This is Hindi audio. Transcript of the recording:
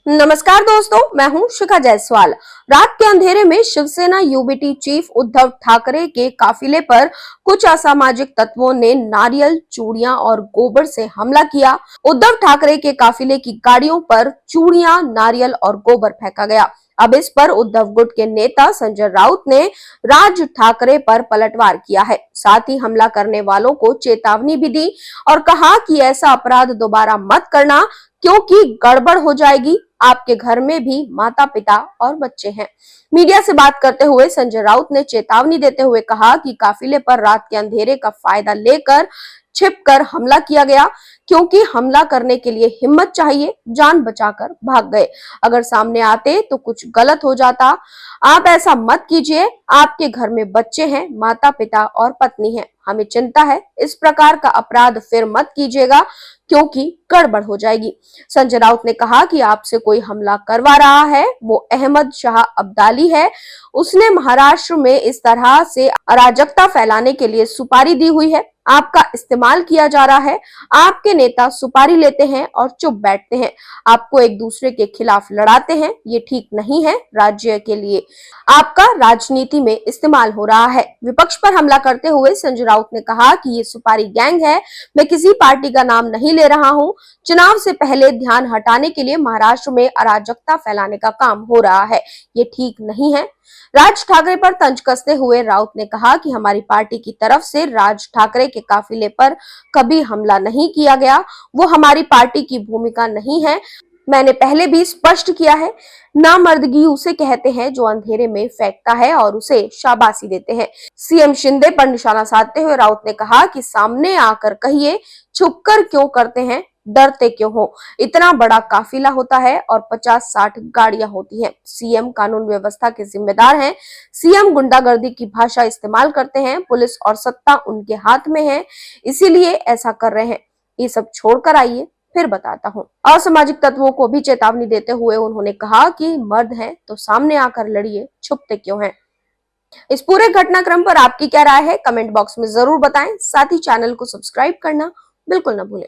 नमस्कार दोस्तों, मैं हूं शिखा जायसवाल। रात के अंधेरे में शिवसेना यूबीटी चीफ उद्धव ठाकरे के काफिले पर कुछ असामाजिक तत्वों ने नारियल, चूड़ियां और गोबर से हमला किया। उद्धव ठाकरे के काफिले की गाड़ियों पर चूड़ियां, नारियल और गोबर फेंका गया। अब इस पर उद्धव गुट के नेता संजय राउत ने राज ठाकरे पर पलटवार किया है। साथ ही हमला करने वालों को चेतावनी भी दी और कहा कि ऐसा अपराध दोबारा मत करना, क्योंकि गड़बड़ हो जाएगी। आपके घर में भी माता पिता और बच्चे हैं। मीडिया से बात करते हुए संजय राउत ने चेतावनी देते हुए कहा कि काफिले पर रात के अंधेरे का फायदा लेकर छिपकर हमला किया गया, क्योंकि हमला करने के लिए हिम्मत चाहिए। जान बचाकर भाग गए। अगर सामने आते तो कुछ गलत हो जाता। आप ऐसा मत कीजिए। आपके घर में बच्चे हैं, माता पिता और पत्नी है। हमें चिंता है। इस प्रकार का अपराध फिर मत कीजिएगा, क्योंकि गड़बड़ हो जाएगी। संजय राउत ने कहा कि आपसे कोई हमला करवा रहा है, वो अहमद शाह अब्दाली है। उसने महाराष्ट्र में इस तरह से अराजकता फैलाने के लिए सुपारी दी हुई है। आपका इस्तेमाल किया जा रहा है। आपके नेता सुपारी लेते हैं और चुप बैठते हैं, आपको एक दूसरे के खिलाफ लड़ाते हैं। ये ठीक नहीं है। राज्य के लिए आपका राजनीति में इस्तेमाल हो रहा है। विपक्ष पर हमला करते हुए संजय राउत ने कहा कि ये सुपारी गैंग है। मैं किसी पार्टी का नाम नहीं ले रहा हूं। चुनाव से पहले ध्यान हटाने के लिए महाराष्ट्र में अराजकता फैलाने का काम हो रहा है। ये ठीक नहीं है। राज ठाकरे पर तंज कसते हुए राउत ने कहा कि हमारी पार्टी की तरफ से राज ठाकरे के काफिले पर कभी हमला नहीं किया गया। वो हमारी पार्टी की भूमिका नहीं है। मैंने पहले भी स्पष्ट किया है। नामर्दगी उसे कहते हैं जो अंधेरे में फेंकता है और उसे शाबाशी देते हैं। सीएम शिंदे पर निशाना साधते हुए राउत ने कहा कि सामने आकर कहिए, छुपकर क्यों करते हैं, डरते क्यों हो। इतना बड़ा काफिला होता है और 50-60 गाड़ियां होती हैं। सीएम कानून व्यवस्था के जिम्मेदार हैं। सीएम गुंडागर्दी की भाषा इस्तेमाल करते हैं। पुलिस और सत्ता उनके हाथ में है, इसीलिए ऐसा कर रहे हैं। ये सब छोड़कर आइए, फिर बताता हूँ। असामाजिक तत्वों को भी चेतावनी देते हुए उन्होंने कहा कि मर्द हैं तो सामने आकर लड़िए, छुपते क्यों हैं। इस पूरे घटनाक्रम पर आपकी क्या राय है, कमेंट बॉक्स में जरूर बताएं। साथ ही चैनल को सब्सक्राइब करना बिल्कुल ना भूलें।